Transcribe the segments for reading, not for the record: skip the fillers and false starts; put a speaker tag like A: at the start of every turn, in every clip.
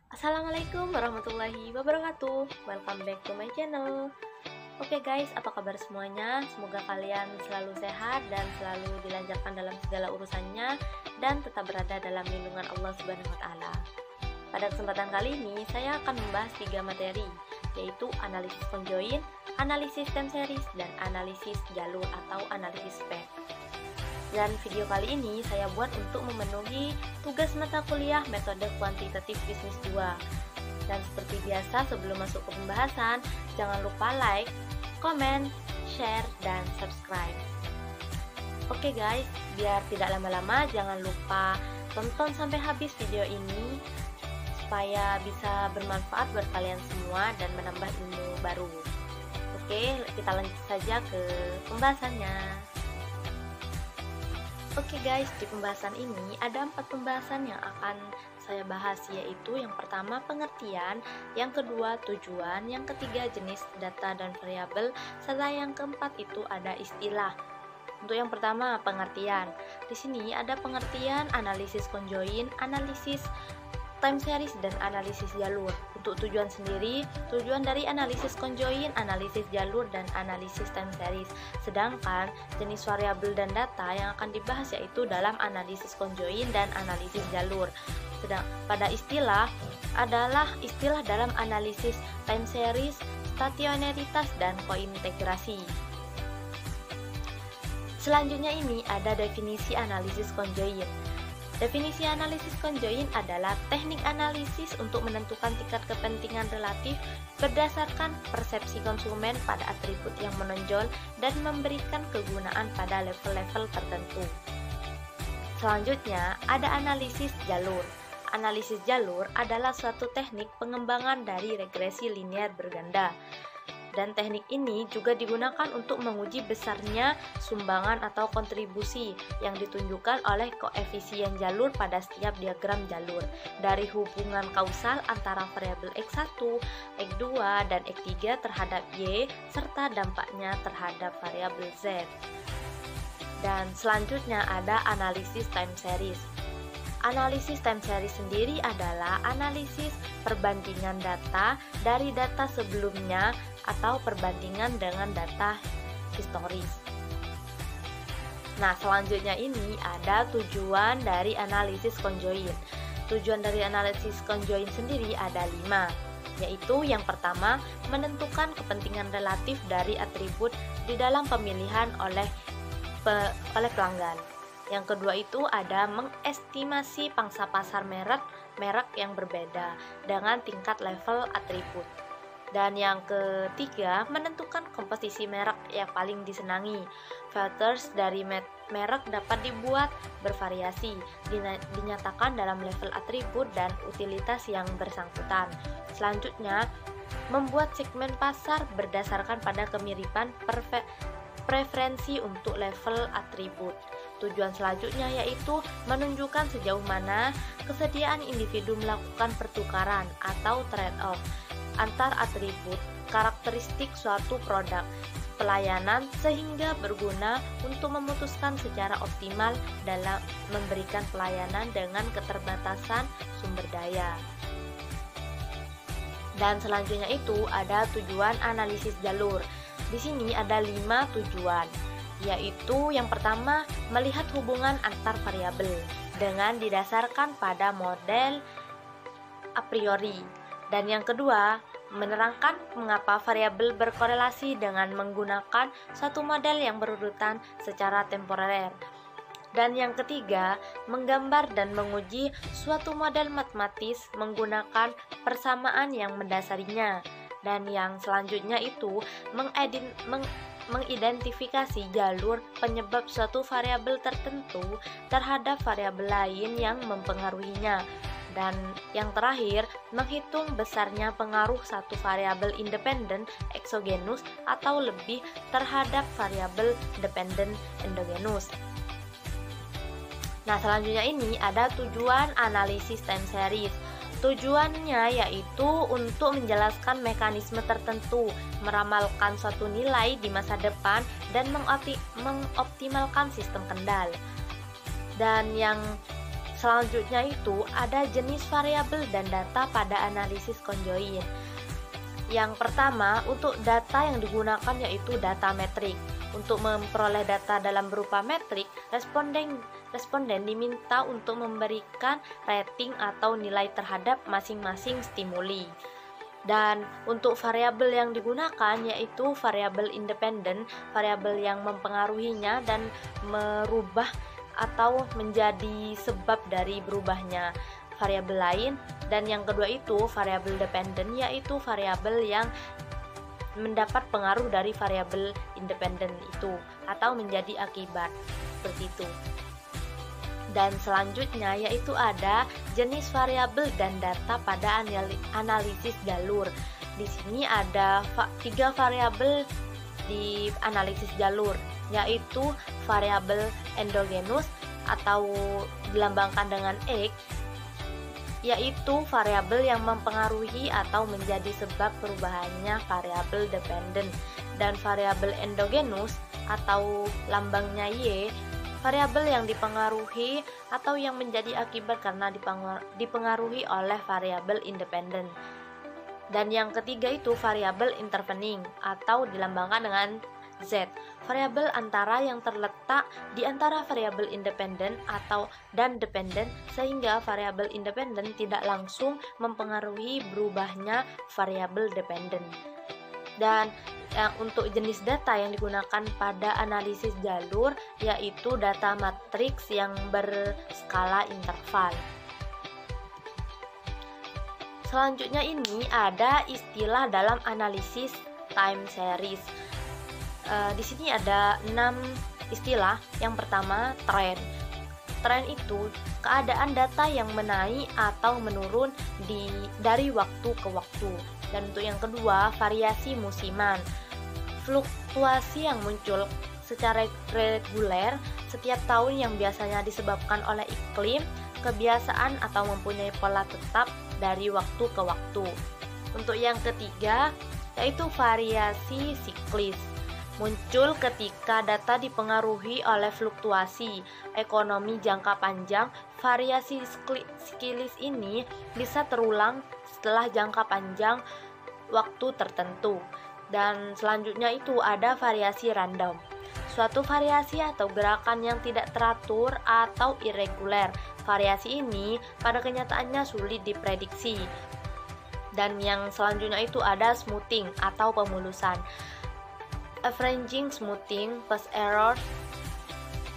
A: Assalamualaikum warahmatullahi wabarakatuh. Welcome back to my channel. Oke guys, apa kabar semuanya? Semoga kalian selalu sehat dan selalu dilancarkan dalam segala urusannya dan tetap berada dalam lindungan Allah Subhanahu wa taala. Pada kesempatan kali ini saya akan membahas 3 materi, yaitu analisis conjoin, analisis time series, dan analisis jalur atau analisis spek. Dan video kali ini saya buat untuk memenuhi tugas mata kuliah metode kuantitatif bisnis 2. Dan seperti biasa sebelum masuk ke pembahasan, jangan lupa like, komen, share, dan subscribe. Oke guys, biar tidak lama-lama jangan lupa tonton sampai habis video ini supaya bisa bermanfaat buat kalian semua dan menambah ilmu baru. Oke, kita lanjut saja ke pembahasannya. Oke guys, di pembahasan ini ada 4 pembahasan yang akan saya bahas, yaitu yang pertama pengertian, yang kedua tujuan, yang ketiga jenis data dan variabel, serta yang keempat itu ada istilah. Untuk yang pertama pengertian, di sini ada pengertian analisis conjoin, analisis time series, dan analisis jalur. Untuk tujuan sendiri, tujuan dari analisis conjoin, analisis jalur, dan analisis time series. Sedangkan jenis variabel dan data yang akan dibahas yaitu dalam analisis conjoin dan analisis jalur. Sedang pada istilah adalah istilah dalam analisis time series, stationaritas, dan kointegrasi. Selanjutnya ini ada definisi analisis conjoin. Definisi analisis conjoin adalah teknik analisis untuk menentukan tingkat kepentingan relatif berdasarkan persepsi konsumen pada atribut yang menonjol dan memberikan kegunaan pada level-level tertentu. Selanjutnya, ada analisis jalur. Analisis jalur adalah suatu teknik pengembangan dari regresi linear berganda. Dan teknik ini juga digunakan untuk menguji besarnya sumbangan atau kontribusi yang ditunjukkan oleh koefisien jalur pada setiap diagram jalur dari hubungan kausal antara variabel X1, X2, dan X3 terhadap Y serta dampaknya terhadap variabel Z. Dan selanjutnya ada analisis time series. Analisis time series sendiri adalah analisis perbandingan data dari data sebelumnya atau perbandingan dengan data historis. Nah, selanjutnya ini ada tujuan dari analisis conjoin. Tujuan dari analisis conjoin sendiri ada 5, yaitu yang pertama, menentukan kepentingan relatif dari atribut di dalam pemilihan oleh pelanggan. Yang kedua itu ada mengestimasi pangsa pasar merek yang berbeda dengan tingkat level atribut. Dan yang ketiga, menentukan komposisi merek yang paling disenangi. Filters dari merek dapat dibuat bervariasi, dinyatakan dalam level atribut dan utilitas yang bersangkutan. Selanjutnya, membuat segmen pasar berdasarkan pada kemiripan preferensi untuk level atribut. Tujuan selanjutnya yaitu menunjukkan sejauh mana kesediaan individu melakukan pertukaran atau trade-off antar atribut karakteristik suatu produk pelayanan sehingga berguna untuk memutuskan secara optimal dalam memberikan pelayanan dengan keterbatasan sumber daya. Dan selanjutnya itu ada tujuan analisis jalur. Di sini ada 5 tujuan, yaitu yang pertama melihat hubungan antar variabel dengan didasarkan pada model a priori. Dan yang kedua, menerangkan mengapa variabel berkorelasi dengan menggunakan suatu model yang berurutan secara temporer. Dan yang ketiga, menggambar dan menguji suatu model matematis menggunakan persamaan yang mendasarinya. Dan yang selanjutnya itu mengidentifikasi jalur penyebab suatu variabel tertentu terhadap variabel lain yang mempengaruhinya. Dan yang terakhir, menghitung besarnya pengaruh satu variabel independen eksogenus atau lebih terhadap variabel dependen endogenus. Nah, selanjutnya ini ada tujuan analisis time series. Tujuannya yaitu untuk menjelaskan mekanisme tertentu, meramalkan suatu nilai di masa depan, dan mengoptimalkan sistem kendal. Dan yang selanjutnya itu ada jenis variabel dan data pada analisis conjoint. Yang pertama, untuk data yang digunakan yaitu data metrik. Untuk memperoleh data dalam berupa metrik, responden diminta untuk memberikan rating atau nilai terhadap masing-masing stimuli. Dan untuk variabel yang digunakan yaitu variabel independen, variabel yang mempengaruhinya dan merubah atau menjadi sebab dari berubahnya variabel lain. Dan yang kedua itu variabel dependen, yaitu variabel yang mendapat pengaruh dari variabel independen itu atau menjadi akibat, seperti itu. Dan selanjutnya yaitu ada jenis variabel dan data pada analisis jalur. Di sini ada 3 variabel di analisis jalur, yaitu variabel endogenus atau dilambangkan dengan X, yaitu variabel yang mempengaruhi atau menjadi sebab perubahannya variabel dependen, dan variabel endogenus atau lambangnya Y, variabel yang dipengaruhi atau yang menjadi akibat karena dipengaruhi oleh variabel independen. Dan yang ketiga itu variabel intervening atau dilambangkan dengan Z, variabel antara yang terletak di antara variabel independen dan dependen, sehingga variabel independen tidak langsung mempengaruhi berubahnya variabel dependen. Dan untuk jenis data yang digunakan pada analisis jalur yaitu data matriks yang berskala interval. Selanjutnya ini ada istilah dalam analisis time series. Di sini ada 6 istilah. Yang pertama, trend. Trend itu keadaan data yang menaik atau menurun dari waktu ke waktu. Dan untuk yang kedua, variasi musiman. Fluktuasi yang muncul secara reguler setiap tahun yang biasanya disebabkan oleh iklim, kebiasaan atau mempunyai pola tetap dari waktu ke waktu. Untuk yang ketiga, yaitu variasi siklis. Muncul ketika data dipengaruhi oleh fluktuasi ekonomi jangka panjang. Variasi siklis ini bisa terulang setelah jangka panjang waktu tertentu. Dan selanjutnya itu ada variasi random. Suatu variasi atau gerakan yang tidak teratur atau irregular. Variasi ini pada kenyataannya sulit diprediksi. Dan yang selanjutnya itu ada smoothing atau pemulusan. Averaging, smoothing, past error,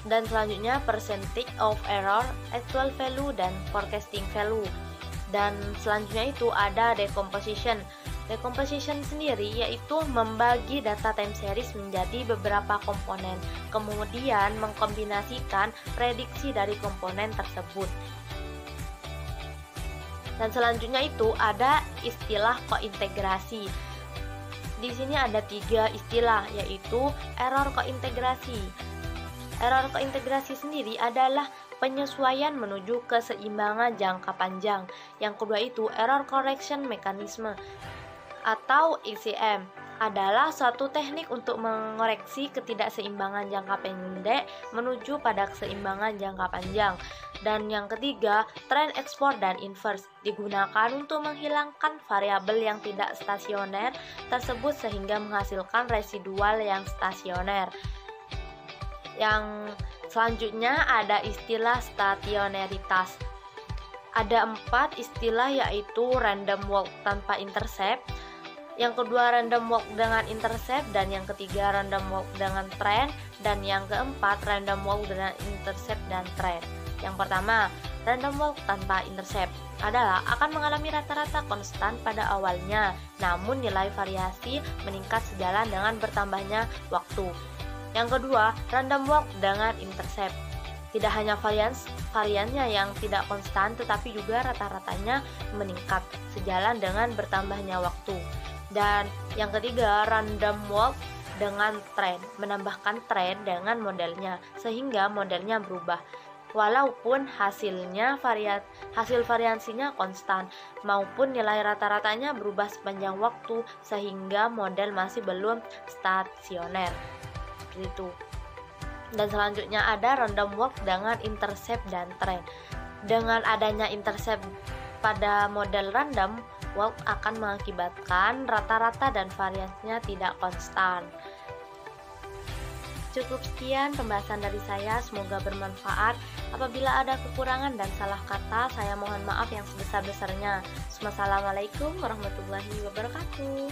A: dan selanjutnya percentage of error, actual value, dan forecasting value. Dan selanjutnya itu ada decomposition. Decomposition sendiri yaitu membagi data time series menjadi beberapa komponen, kemudian mengkombinasikan prediksi dari komponen tersebut. Dan selanjutnya itu ada istilah kointegrasi. Di sini ada 3 istilah, yaitu error kointegrasi. Error kointegrasi sendiri adalah penyesuaian menuju keseimbangan jangka panjang. Yang kedua itu error correction mechanism atau ECM, adalah suatu teknik untuk mengoreksi ketidakseimbangan jangka pendek menuju pada keseimbangan jangka panjang. Dan yang ketiga, trend export dan inverse digunakan untuk menghilangkan variabel yang tidak stasioner tersebut sehingga menghasilkan residual yang stasioner. Yang selanjutnya ada istilah stationaritas. Ada 4 istilah, yaitu random walk tanpa intercept, yang kedua random walk dengan intercept, dan yang ketiga random walk dengan trend, dan yang keempat random walk dengan intercept dan trend. Yang pertama, random walk tanpa intercept adalah akan mengalami rata-rata konstan pada awalnya, namun nilai variasi meningkat sejalan dengan bertambahnya waktu. Yang kedua, random walk dengan intercept. Tidak hanya variannya yang tidak konstan, tetapi juga rata-ratanya meningkat sejalan dengan bertambahnya waktu. Dan yang ketiga, random walk dengan trend, menambahkan trend dengan modelnya sehingga modelnya berubah walaupun hasil variansinya konstan maupun nilai rata-ratanya berubah sepanjang waktu sehingga model masih belum stasioner. Seperti itu. Dan selanjutnya ada random walk dengan intercept dan trend. Dengan adanya intercept pada model random walk akan mengakibatkan rata-rata dan variansinya tidak konstan. Cukup sekian pembahasan dari saya, semoga bermanfaat. Apabila ada kekurangan dan salah kata, saya mohon maaf yang sebesar-besarnya. Wassalamualaikum warahmatullahi wabarakatuh.